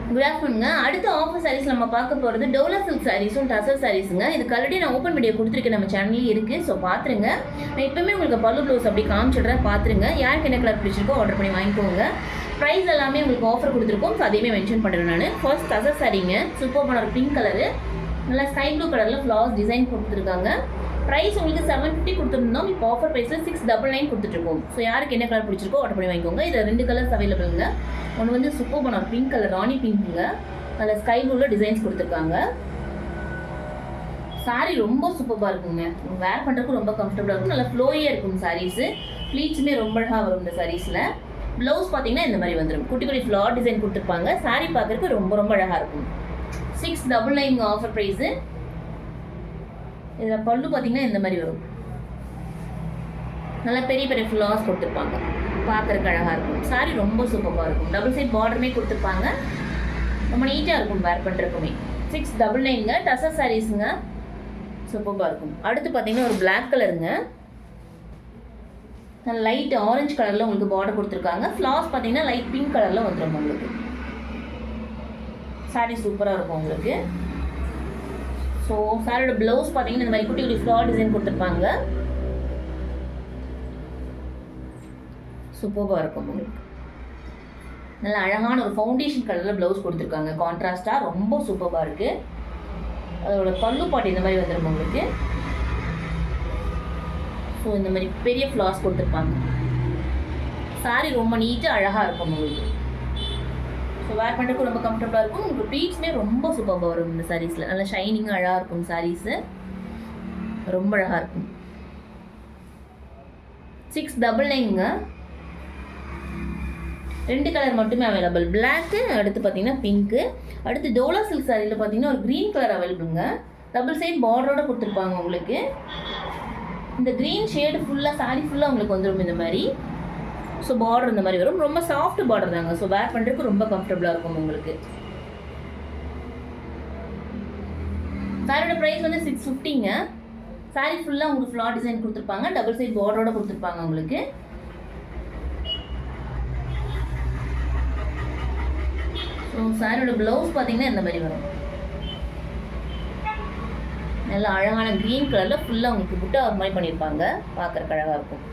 Good ஆஃப்டர்நூனுங்க. அடுத்த offer saris நம்ம பார்க்க போகிறது டோலா சில்க் சாரீஸும் டசர் சாரீஸுங்க. இதுக்கு ஆல்ரெடி நான் ஓப்பன் வீடியோ கொடுத்துருக்கேன், நம்ம சேனல்லேயே இருக்குது. ஸோ பார்த்துருங்க. நான் இப்போவுமே உங்களுக்கு பல்லு ப்ளவுஸ் அப்படி காமிச்சிடுறேன், பார்த்துருங்க. யாருக்கு என்ன கலர் பிடிச்சிருக்கோ ஆர்டர் பண்ணி வாங்கிக்கோங்க. ப்ரைஸ் எல்லாமே உங்களுக்கு ஆஃபர் கொடுத்துருக்கோம். ஸோ அதையுமே மென்ஷன் பண்ணுறேன் நான். ஃபர்ஸ்ட் டசர் சாரீங்க, சூப்பர் பண்ண பிங்க் கலரு, நல்லா ஸ்கை ப்ளூ கலரில் ஃப்ளார்ஸ் டிசைன் கொடுத்துருக்காங்க. ப்ரைஸ் உங்களுக்கு 750 கொடுத்துருந்தோம். இப்போ ஆஃபர் ப்ரைஸில் 699 கொடுத்துட்ருக்கோம். ஸோ யாருக்கு என்ன கலர் பிடிச்சிருக்கோ ஆர்டர் பண்ணி வாங்கிக்கோங்க. இதில் 2 கலர்ஸ் அவைலபிளுங்க. ஒன்று வந்து சூப்பர் பண்ண பிங்க் கலர், ராணி பிங்க்குங்க, அதில் ஸ்கை ப்ளூவில் டிசைன்ஸ் கொடுத்துருக்காங்க. சாரீ ரொம்ப சூப்பராக இருக்குங்க. வேர் பண்ணுறதுக்கு ரொம்ப கம்ஃபர்டபுளாக இருக்கும். நல்லா ஃப்ளோயாக இருக்கும் சாரீஸு. ப்ளீட்ஸுமே ரொம்ப அழகாக வரும் இந்த சாரீஸில். ப்ளவுஸ் பார்த்தீங்கன்னா இந்த மாதிரி வந்துடும். குட்டி குட்டி ஃப்ளார் டிசைன் கொடுத்துருப்பாங்க. சாரீ பார்க்குறதுக்கு ரொம்ப ரொம்ப அழகாக இருக்கும். 699 ஆஃபர் ப்ரைஸு. இதில் பல்லு பார்த்தீங்கன்னா இந்த மாதிரி வரும். நல்லா பெரிய பெரிய ஃப்ளார்ஸ் கொடுத்துருப்பாங்க. பார்க்குறதுக்கு அழகாக இருக்கும். சாரீ ரொம்ப சூப்பராக இருக்கும். டபுள் சைட் பார்டருமே கொடுத்துருப்பாங்க. ரொம்ப நீட்டாக இருக்கும் வேர் பண்ணுறதுக்குமே. 699ங்க. டசர் சாரீஸுங்க, சூப்பராக இருக்கும். அடுத்து பார்த்தீங்கன்னா ஒரு பிளாக் கலருங்க, நல்லா லைட் ஆரஞ்சு கலரில் உங்களுக்கு பார்டர் கொடுத்துருக்காங்க. ஃப்ளார்ஸ் பார்த்தீங்கன்னா லைட் பிங்க் கலரில் வந்துடும் உங்களுக்கு. சாரீ சூப்பராக இருக்கும் உங்களுக்கு. ஸோ சாரியோட ப்ளவுஸ் பார்த்தீங்கன்னா இந்த மாதிரி குட்டி குட்டி ஃப்ளார் டிசைன் கொடுத்துருப்பாங்க. சூப்பராக இருக்கும் உங்களுக்கு. நல்ல அழகான ஒரு ஃபவுண்டேஷன் கலரில் ப்ளவுஸ் கொடுத்துருக்காங்க. கான்ட்ராஸ்டாக ரொம்ப சூப்பராக இருக்குது. அதோட பல்லு பாட்டு இந்த மாதிரி வந்துடும் உங்களுக்கு. ஸோ இந்த மாதிரி பெரிய ஃப்ளார்ஸ் கொடுத்துருப்பாங்க. சாரீ ரொம்ப நீட்டாக அழகாக இருக்கும் உங்களுக்கு. ஸோ வேர் பண்ணுறதுக்கு ரொம்ப கம்ஃபர்டபுளாக இருக்கும். உங்களுக்கு ப்ளீட்ஸுமே ரொம்ப சூப்பராக வரும் இந்த சாரீஸில். நல்லா ஷைனிங்காக அழகாக இருக்கும் சாரீஸு. ரொம்ப அழகாக இருக்கும். 699ங்க. 2 கலர் மட்டுமே அவைலபிள். பிளாக்கு, அடுத்து பார்த்தீங்கன்னா பிங்க்கு. அடுத்து டோலா சில்க் சாரியில் பார்த்தீங்கன்னா ஒரு க்ரீன் கலர் அவைலபிளுங்க. டபுள் சைட் பார்டரோட கொடுத்துருப்பாங்க உங்களுக்கு. இந்த க்ரீன் ஷேடு ஃபுல்லாக சாரீ ஃபுல்லாக உங்களுக்கு வந்துடும் இந்த மாதிரி. ஸோ பார்டர் இந்த மாதிரி வரும். ரொம்ப சாஃப்ட் பார்டர் தாங்க. ஸோ வேர் பண்ணுறதுக்கு ரொம்ப கம்ஃபர்டபுளாக இருக்கும் உங்களுக்கு. சாரியோட ப்ரைஸ் வந்து 650ங்க. சாரீ ஃபுல்லாக உங்களுக்கு ஃப்ளார் டிசைன் கொடுத்துருப்பாங்க. டபுள் சைட் பார்டரோட கொடுத்துருப்பாங்க உங்களுக்கு. ஸோ சாரியோட ப்ளவுஸ் பார்த்தீங்கன்னா இந்த மாதிரி வரும். நல்லா அழகான க்ரீன் கலரில் ஃபுல்லாக உங்களுக்கு புட்டா ஒரு மாதிரி பண்ணியிருப்பாங்க. பார்க்குறக்கு அழகாக இருக்கும்.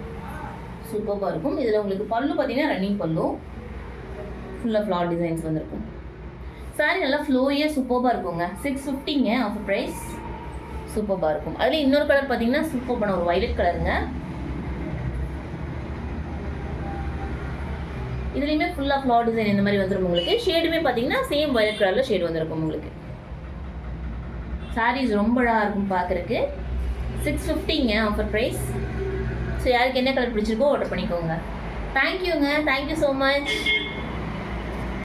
சூப்பராக இருக்கும். இதில் உங்களுக்கு பல்லு பார்த்தீங்கன்னா ரன்னிங் பல்லு, ஃபுல்லாக ஃப்ளார் டிசைன்ஸ் வந்துருக்கும். சாரீ நல்லா ஃப்ளோயே சூப்பராக இருக்குங்க. 650ங்க ஆஃபர் ப்ரைஸ். சூப்பராக இருக்கும். அதில் இன்னொரு கலர் பார்த்தீங்கன்னா சூப்பரான ஒரு வைலட் கலருங்க. இதுலேயுமே ஃபுல்லாக ஃப்ளார் டிசைன் இந்த மாதிரி வந்துடும் உங்களுக்கு. ஷேடுமே பார்த்தீங்கன்னா சேம் வைலட் கலரில் ஷேடு வந்துருக்கும் உங்களுக்கு. சாரீஸ் ரொம்ப அழகாக இருக்கும் பார்க்குறக்கு. 650ங்க ஆஃபர் ப்ரைஸ். ஸோ யாருக்கு என்ன கலர் பிடிச்சிருக்கோ ஆர்டர் பண்ணிக்கோங்க. தேங்க்யூங்க. Thank you so much.